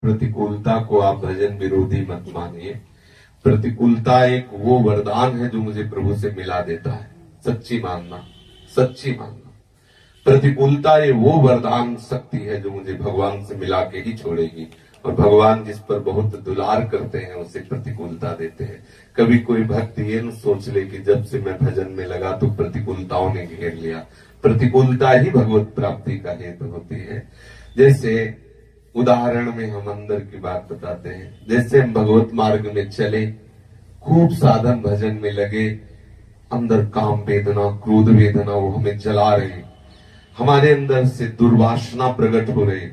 प्रतिकूलता को आप भजन विरोधी मत मानिए। प्रतिकूलता एक वो वरदान है जो मुझे प्रभु से मिला देता है। सच्ची मानना, सच्ची मानना। प्रतिकूलता ये वो वरदान शक्ति है जो मुझे भगवान से मिला के ही छोड़ेगी। और भगवान जिस पर बहुत दुलार करते हैं उसे प्रतिकूलता देते हैं। कभी कोई भक्त ये न सोच ले कि जब से मैं भजन में लगा तो प्रतिकूलताओं ने घेर लिया। प्रतिकूलता ही भगवत प्राप्ति का हेतु होती है। जैसे उदाहरण में हम अंदर की बात बताते हैं। जैसे हम भगवत मार्ग में चले, खूब साधन भजन में लगे, अंदर काम वेदना, क्रोध वेदना वो हमें जला रहे, हमारे अंदर से दुर्वासना प्रकट हो रही।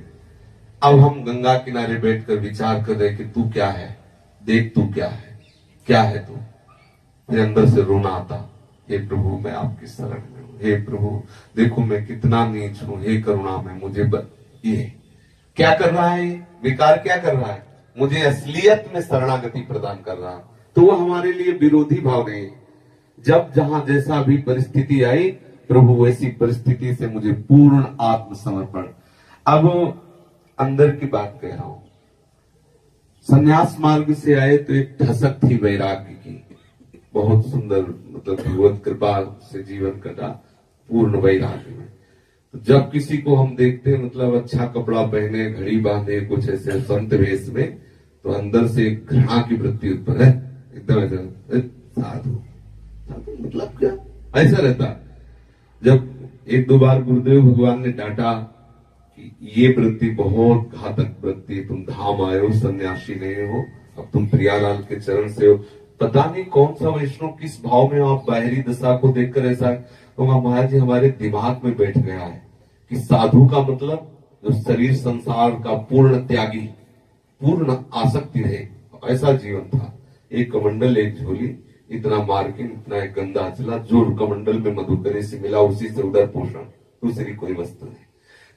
अब हम गंगा किनारे बैठकर विचार कर रहे कि तू क्या है, देख तू क्या है, क्या है तू। मेरे अंदर से रोना आता, हे प्रभु मैं आपकी शरण में हूं, हे प्रभु देखो मैं कितना नीच हूं, हे करुणा में मुझे ये क्या कर रहा है, विकार क्या कर रहा है, मुझे असलियत में शरणागति प्रदान कर रहा। तो वो हमारे लिए विरोधी भाव नहीं। जब जहां जैसा भी परिस्थिति आई, प्रभु वैसी परिस्थिति से मुझे पूर्ण आत्मसमर्पण। अब अंदर की बात कह रहा हूं। संन्यास मार्ग से आए तो एक ठसक थी वैराग्य की, बहुत सुंदर, मतलब भगवत कृपा से जीवन कटा पूर्ण वैराग्य में। तो जब किसी को हम देखते मतलब अच्छा कपड़ा पहने, घड़ी बांधे, कुछ ऐसे संत वेश में, तो अंदर से घृणा की वृत्ति उत्पन्न है, एकदम ऐसा साधु साधु मतलब क्या, ऐसा रहता। जब एक दो बार गुरुदेव भगवान ने डांटा कि ये वृत्ति बहुत घातक वृत्ति, तुम धाम आए हो, सन्यासी नहीं हो, अब तुम प्रियालाल के चरण से हो। पता नहीं कौन सा वैष्णव किस भाव में आप बाहरी दशा को देखकर ऐसा तो महाराज जी हमारे दिमाग में बैठ गया है कि साधु का मतलब जो शरीर संसार का पूर्ण त्यागी, पूर्ण आसक्ति रहे, ऐसा जीवन था। एक कमंडल, एक झोली, इतना मार्किन, इतना एक गंदा चला, जो कमंडल में मधुकरी से मिला उसी से उधर पोषण, दूसरी कोई वस्तु नहीं।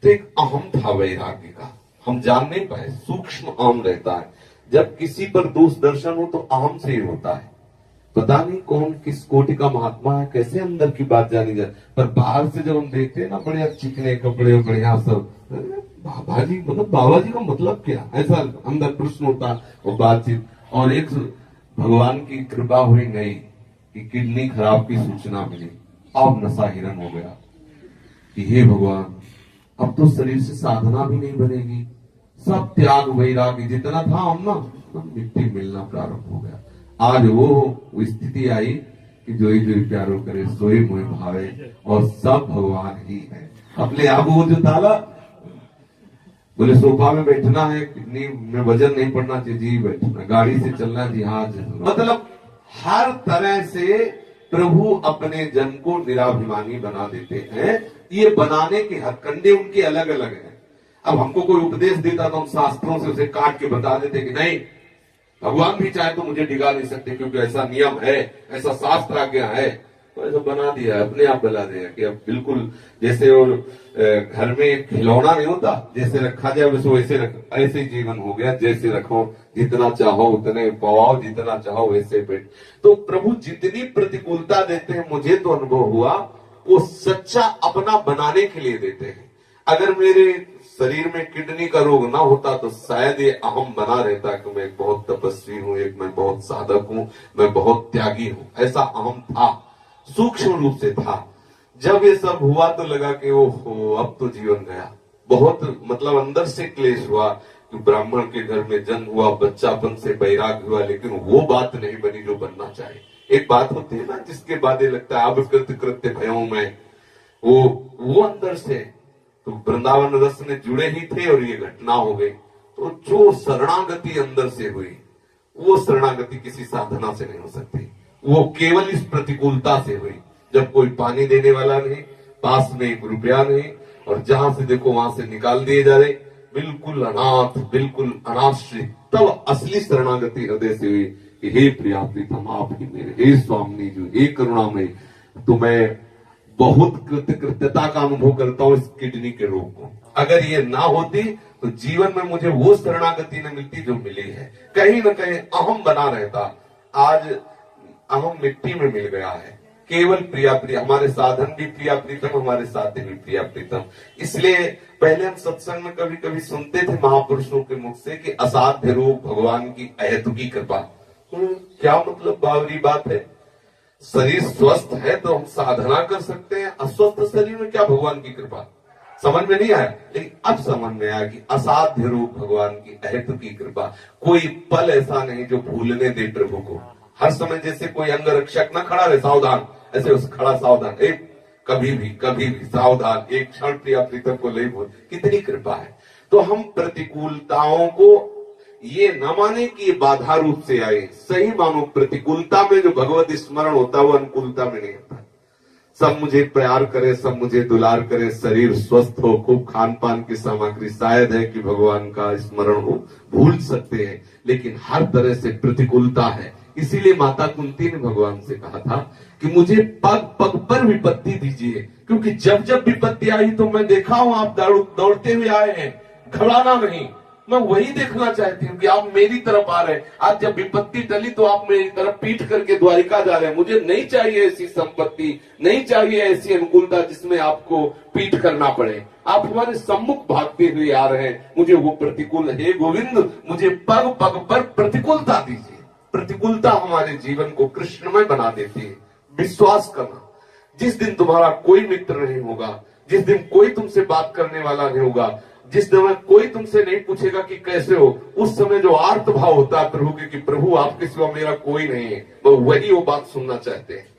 तो एक अहम था वैराग्य का, हम जान नहीं पाए, सूक्ष्म अहम रहता है। जब किसी पर दोष दर्शन हो तो अहम से ही होता है। पता नहीं कौन किस कोटि का महात्मा है, कैसे अंदर की बात जानी जाए, पर बाहर से जब हम देखते हैं ना, बढ़िया चिकने कपड़े, बढ़िया सब, बाबा जी मतलब बाबा जी का मतलब क्या, ऐसा अंदर प्रश्न होता और बातचीत। और एक भगवान की कृपा हुई नहीं कि किडनी खराब की सूचना मिली, अब नशा हिरन हो गया कि हे भगवान अब तो शरीर से साधना भी नहीं बनेगी, सब त्याग वैराग्य जितना था हम ना, मिट्टी मिलना प्रारंभ हो गया। आज वो स्थिति आई कि जो प्यारो करे सोई मोह भावे, और सब भगवान ही है। अपने आप वो जो ताला बोले सोफा में बैठना है, किडनी में वजन नहीं पड़ना चाहिए जी बैठना, गाड़ी से चलना जी हाँ, मतलब हर तरह से प्रभु अपने जन को निराभिमानी बना देते हैं। ये बनाने के हथकंडे उनके अलग अलग हैं। अब हमको कोई उपदेश देता तो हम शास्त्रों से उसे काट के बता देते कि नहीं, भगवान भी चाहे तो मुझे डिगा नहीं सकते क्योंकि ऐसा नियम है, ऐसा शास्त्र आज्ञा है। तो ऐसा बना दिया, अपने आप बना दिया कि अब बिल्कुल जैसे और घर में खिलौना नहीं होता, जैसे रखा जाए वैसे रख, ऐसे ही जीवन हो गया। जैसे रखो, जितना चाहो उतने पवाओ, जितना चाहो वैसे बैठ। तो प्रभु जितनी प्रतिकूलता देते हैं, मुझे तो अनुभव हुआ वो सच्चा अपना बनाने के लिए देते हैं। अगर मेरे शरीर में किडनी का रोग ना होता तो शायद ये अहम बना रहता कि मैं एक बहुत तपस्वी हूं, एक मैं बहुत साधक हूं, मैं बहुत त्यागी हूं, ऐसा अहम था, सूक्ष्म रूप से था। जब ये सब हुआ तो लगा कि ओहो अब तो जीवन गया। बहुत मतलब अंदर से क्लेश हुआ कि ब्राह्मण के घर में जन्म हुआ, बच्चापन से वैराग्य हुआ, लेकिन वो बात नहीं बनी जो बनना चाहिए। एक बात होती है ना जिसके बाद ये लगता है अब कृत्य भयो में, वो अंदर से तो वृंदावन रस में जुड़े ही थे और ये घटना हो गई। तो जो शरणागति अंदर से हुई, वो शरणागति किसी साधना से नहीं हो सकती, वो केवल इस प्रतिकूलता से हुई। जब कोई पानी देने वाला नहीं, पास में एक रुपया नहीं, और जहां से देखो वहां से निकाल दिए जा रहे, बिल्कुल अनाथ, बिल्कुल अनाश्रित, तब असली शरणागति हृदय से हुई कि हे प्रियाप्रीतम आप ही मेरे, हे स्वामी जी, हे करुणामय। तो मैं बहुत कृतज्ञता का अनुभव करता हूं इस किडनी के रोग को। अगर ये ना होती तो जीवन में मुझे वो शरणागति न मिलती जो मिली है। कहीं ना कहीं अहम बना रहता। आज अहम मिट्टी में मिल गया है, केवल प्रिया प्रिय, हमारे साधन भी प्रिया प्रीतम, हमारे साथी भी प्रिया प्रीतम। इसलिए पहले हम सत्संग में कभी कभी सुनते थे महापुरुषों के मुख से कि असाध्य रूप भगवान की अहेतुकी कृपा। क्या मतलब बावरी बात है। शरीर स्वस्थ है तो हम साधना कर सकते हैं, अस्वस्थ शरीर में क्या भगवान की कृपा। समझ में नहीं आया, लेकिन अब समझ में आया कि असाध्य रूप भगवान की अहेतुकी कृपा। कोई पल ऐसा नहीं जो भूलने दे प्रभु को। हर समय जैसे कोई अंगरक्षक ना खड़ा रहे सावधान, ऐसे उस खड़ा सावधान, एक कभी भी सावधान, एक क्षण प्रिया प्रीतम को नहीं भूल। कितनी कृपा है। तो हम प्रतिकूलताओं को ये न माने कि ये बाधा रूप से आए, सही मानो प्रतिकूलता में जो भगवत स्मरण होता है वो अनुकूलता में नहीं होता। सब मुझे प्यार करे, सब मुझे दुलार करे, शरीर स्वस्थ हो, खूब खान पान की सामग्री, शायद है कि भगवान का स्मरण हो, भूल सकते हैं। लेकिन हर तरह से प्रतिकूलता है। इसीलिए माता कुंती ने भगवान से कहा था कि मुझे पग पग पर विपत्ति दीजिए, क्योंकि जब जब विपत्ति आई तो मैं देखा हूं आप दौड़ते हुए आए हैं, घबराना नहीं। मैं वही देखना चाहती हूँ कि आप मेरी तरफ आ रहे हैं। आज जब विपत्ति टली तो आप मेरी तरफ पीठ करके द्वारिका जा रहे हैं। मुझे नहीं चाहिए ऐसी संपत्ति, नहीं चाहिए ऐसी अनुकूलता जिसमें आपको पीठ करना पड़े। आप हमारे सम्मुख भागते हुए आ रहे हैं, मुझे वो प्रतिकूल, हे गोविंद मुझे पग पग पर प्रतिकूलता दीजिए। प्रतिकूलता हमारे जीवन को कृष्णमय बना देती है। विश्वास करना, जिस दिन तुम्हारा कोई मित्र नहीं होगा, जिस दिन कोई तुमसे बात करने वाला नहीं होगा, जिस दिन कोई तुमसे नहीं पूछेगा कि कैसे हो, उस समय जो आर्त भाव होता है प्रभु के कि प्रभु आपके सिवा मेरा कोई नहीं है, वही वो बात सुनना चाहते हैं।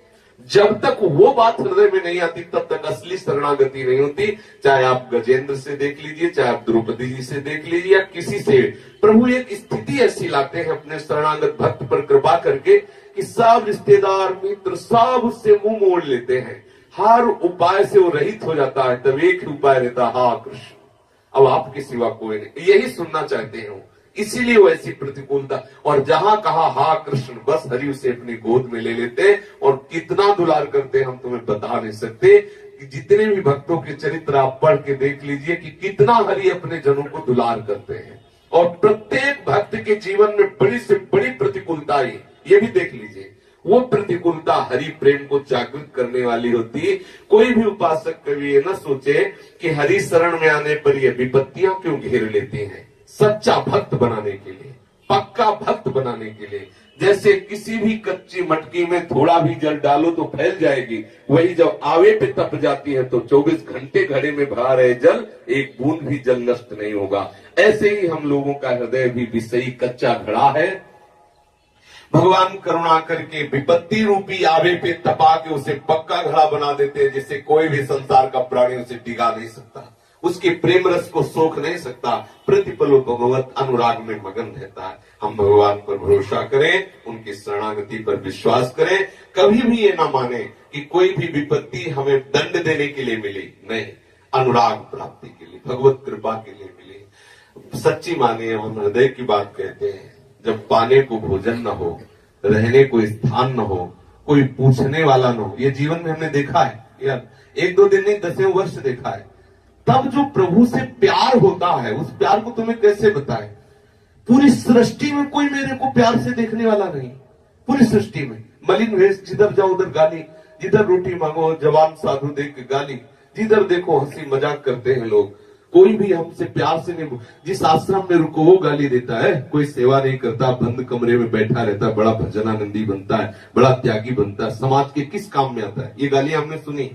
जब तक वो बात हृदय में नहीं आती तब तक असली शरणागति नहीं होती। चाहे आप गजेंद्र से देख लीजिए, चाहे आप द्रौपदी जी से देख लीजिए, या किसी से। प्रभु एक स्थिति ऐसी लाते हैं अपने शरणागत भक्त पर कृपा करके कि सब रिश्तेदार मित्र सब उससे मुंह मोड़ लेते हैं। हर उपाय से वो रहित हो जाता है। तब एक ही उपाय रहता, हा कृष्ण, अब आपके सिवा कोई नहीं। यही सुनना चाहते हैं। इसीलिए वो ऐसी प्रतिकूलता, और जहां कहा हा कृष्ण, बस हरि उसे अपनी गोद में ले लेते। और कितना दुलार करते हम तुम्हें बता नहीं सकते। कि जितने भी भक्तों के चरित्र आप पढ़ के देख लीजिए कि कितना हरि अपने जनों को दुलार करते हैं। और प्रत्येक भक्त के जीवन में बड़ी से बड़ी प्रतिकूलता है, ये भी देख लीजिए। वो प्रतिकूलता हरि प्रेम को जागृत करने वाली होती। कोई भी उपासक कभी ये न सोचे कि हरि शरण में आने पर ये विपत्तियां क्यों घेर लेती हैं। सच्चा भक्त बनाने के लिए, पक्का भक्त बनाने के लिए, जैसे किसी भी कच्ची मटकी में थोड़ा भी जल डालो तो फैल जाएगी, वही जब आवे पे तप जाती है तो 24 घंटे घड़े में भरा रहे जल, एक बूंद भी जल नष्ट नहीं होगा। ऐसे ही हम लोगों का हृदय भी विषयी कच्चा घड़ा है। भगवान करुणा करके विपत्ति रूपी आवे पे तपा के उसे पक्का घड़ा बना देते हैं, जिससे कोई भी संसार का प्राणी उसे डिगा नहीं सकता, उसके प्रेम रस को सोख नहीं सकता। प्रतिपल भगवत अनुराग में मगन रहता है। हम भगवान पर भरोसा करें, उनकी शरणागति पर विश्वास करें। कभी भी ये ना माने कि कोई भी विपत्ति हमें दंड देने के लिए मिली, नहीं, अनुराग प्राप्ति के लिए, भगवत कृपा के लिए मिली। सच्ची माने, हम हृदय की बात कहते हैं। जब पाने को भोजन न हो, रहने को स्थान न हो, कोई पूछने वाला न हो, ये जीवन में हमने देखा है यार, 1-2 दिन नहीं, 10 वर्ष देखा है। तब जो प्रभु से प्यार होता है, उस प्यार को तुम्हें कैसे बताएं। पूरी सृष्टि में कोई मेरे को प्यार से देखने वाला नहीं। पूरी सृष्टि में मलिन वेश, जिधर जाओ उधर गाली, जिधर रोटी मांगो जवान साधु देख के गाली, जिधर देखो हंसी मजाक करते हैं लोग। कोई भी हमसे प्यार से नहीं। जिस आश्रम में रुको वो गाली देता है, कोई सेवा नहीं करता, बंद कमरे में बैठा रहता है, बड़ा भजनानंदी बनता है, बड़ा त्यागी बनता है, समाज के किस काम में आता है। ये गालियां हमने सुनी,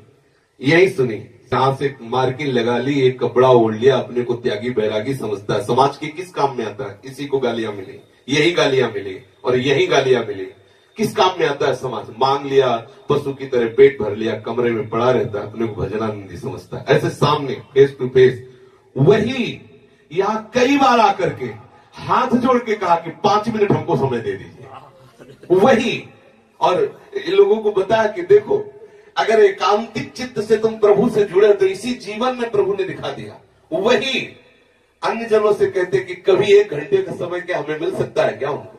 यही सुनी। जहां से मार्किन लगा ली, एक कपड़ा ओढ़ लिया, अपने को त्यागी बैरागी समझता है, समाज के किस काम में आता है। इसी को गालियां मिली, यही गालियां मिली और यही गालियां मिली। किस काम में आता है समाज। मांग लिया, पशु की तरह पेट भर लिया, कमरे में पड़ा रहता है, अपने को भजनानंदी समझता है। ऐसे सामने फेस टू फेस वही यहां कई बार आकर के हाथ जोड़ के कहा कि 5 मिनट हमको समय दे दीजिए, वही। और इन लोगों को बताया कि देखो, अगर एकांतिक चित्त से तुम प्रभु से जुड़े तो इसी जीवन में प्रभु ने दिखा दिया। वही अन्य जनों से कहते कि कभी 1 घंटे का समय क्या हमें मिल सकता है क्या उनको,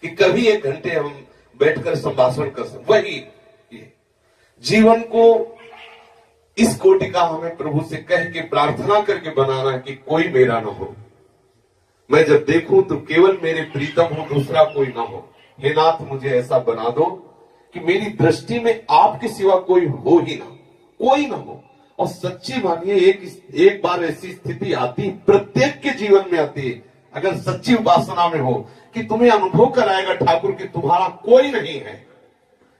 कि कभी 1 घंटे हम बैठकर संभाषण कर सकते। वही जीवन को इस कोटि का हमें प्रभु से कह के प्रार्थना करके बनाना है कि कोई मेरा ना हो, मैं जब देखूं तो केवल मेरे प्रीतम हो, दूसरा कोई ना हो। हे नाथ मुझे ऐसा बना दो कि मेरी दृष्टि में आपके सिवा कोई हो ही ना, कोई ना हो। और सच्ची मानिए एक बार ऐसी स्थिति आती, प्रत्येक के जीवन में आती है, अगर सच्ची उपासना में हो, कि तुम्हें अनुभव कराएगा ठाकुर कि तुम्हारा कोई नहीं है।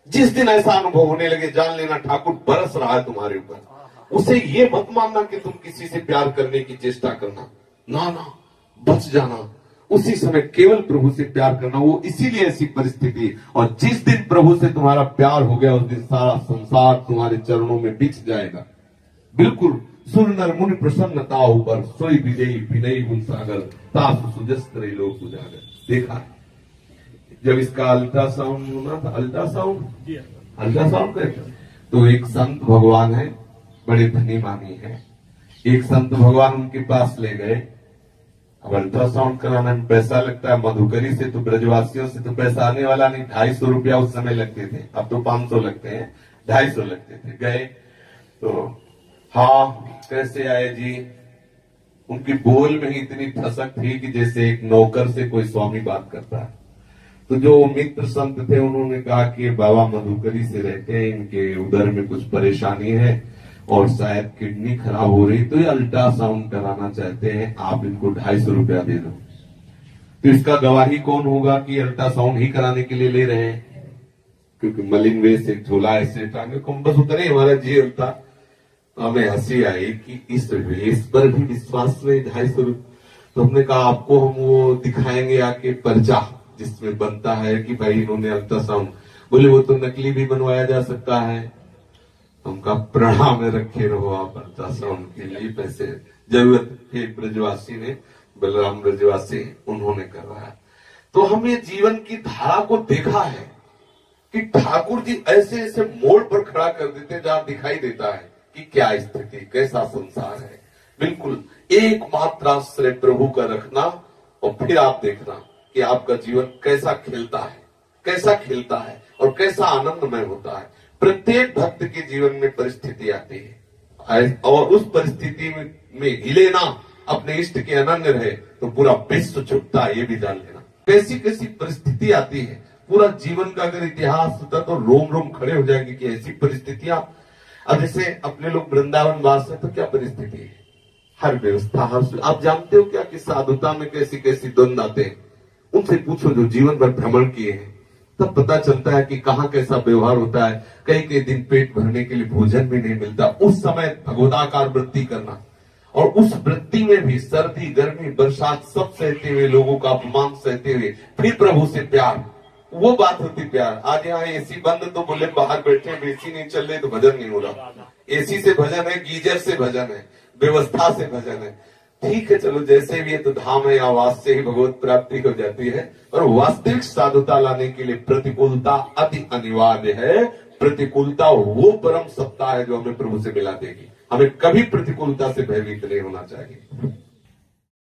जिस दिन ऐसा अनुभव होने लगे, जान लेना ठाकुर बरस रहा है तुम्हारे ऊपर। उसे ये मत मानना कि तुम किसी से प्यार करने की चेष्टा करना, ना ना, बच जाना। उसी समय केवल प्रभु से प्यार करना, वो इसीलिए ऐसी परिस्थिति। और जिस दिन प्रभु से तुम्हारा प्यार हो गया, उस दिन सारा संसार तुम्हारे चरणों में बिछ जाएगा। बिल्कुल सुर नर मुनि प्रसन्नता ऊपर सोई विजयी विनयी गुण सागर तासु सुजस्त्र लोक उजागर। देखा जब इसका अल्ट्रासाउंड होना था, अल्ट्रासाउंड करके, तो एक संत भगवान है, बड़े धनी मानी है, एक संत भगवान उनके पास ले गए। अब अल्ट्रासाउंड कराने में पैसा लगता है, मधुकरी से तो ब्रजवासियों से तो पैसा आने वाला नहीं। 250 रुपया उस समय लगते थे, अब तो 500 लगते हैं, 250 लगते थे। गए तो हाँ कैसे आए जी, उनकी बोल में ही इतनी ठसक थी कि जैसे एक नौकर से कोई स्वामी बात करता है। तो जो मित्र संत थे उन्होंने कहा कि बाबा मधुकरी से रहते हैं, इनके उदर में कुछ परेशानी है और शायद किडनी खराब हो रही, तो ये अल्ट्रासाउंड कराना चाहते हैं, आप इनको 250 रुपया दे दो। तो इसका गवाही कौन होगा कि अल्ट्रासाउंड ही कराने के लिए ले रहे हैं, क्योंकि मलिन वेश एक झोला ऐसे टांगे कम बस उतरे हमारा जीव था। तो हमें हंसी आई कि इस वेश पर भी विश्वास में 250 रुपये। तो हमने कहा आपको हम वो दिखाएंगे आके पर्चा जिसमें बनता है कि भाई इन्होंने अल्ट्रासाउंड। बोले वो तो नकली भी बनवाया जा सकता है। उनका प्रणाम में रखे रहो आप, अल्ट्रासाउंड के लिए पैसे जरूरत है। ब्रजवासी ने, बलराम ब्रजवासी, उन्होंने करवाया। तो हमें जीवन की धारा को देखा है कि ठाकुर जी ऐसे ऐसे मोड़ पर खड़ा कर देते जहां दिखाई देता है कि क्या स्थिति, कैसा संसार है। बिल्कुल एकमात्र आश्रय प्रभु का रखना और फिर आप देखना कि आपका जीवन कैसा खिलता है, कैसा खिलता है और कैसा आनंदमय होता है। प्रत्येक भक्त के जीवन में परिस्थिति आती है और उस परिस्थिति में हिले ना, अपने इष्ट के अनन्य रहे तो पूरा विश्व झुकता है, ये भी जान लेना। कैसी कैसी परिस्थिति आती है, पूरा जीवन का अगर इतिहास होता तो रोम रोम खड़े हो जाएंगे कि ऐसी परिस्थितियां। अब जैसे अपने लोग वृंदावन वास है तो क्या परिस्थिति है, हर व्यवस्था, हर आप जानते हो क्या कि साधुता में कैसी कैसी द्वंद्व आते हैं। उनसे पूछो जो जीवन भर भ्रमण किए हैं, तब पता चलता है कि कहाँ कैसा व्यवहार होता है। कई कई दिन पेट भरने के लिए भोजन भी नहीं मिलता। उस समय भगवदाकार वृत्ति करना, और उस वृत्ति में भी सर्दी गर्मी बरसात सब सहते हुए, लोगों का अपमान सहते हुए फिर प्रभु से प्यार, वो बात होती प्यार। आज यहाँ एसी बंद तो बोले बाहर बैठे, एसी नहीं चल रहे तो भजन नहीं हो रहा। एसी से भजन है, गीजर से भजन है, व्यवस्था से भजन है। ठीक है चलो जैसे भी है, तो धाम है, आवास से ही भगवत प्राप्ति हो जाती है। और वास्तविक साधुता लाने के लिए प्रतिकूलता अति अनिवार्य है। प्रतिकूलता वो परम सत्ता है जो हमें प्रभु से मिला देगी। हमें कभी प्रतिकूलता से भयभीत नहीं होना चाहिए।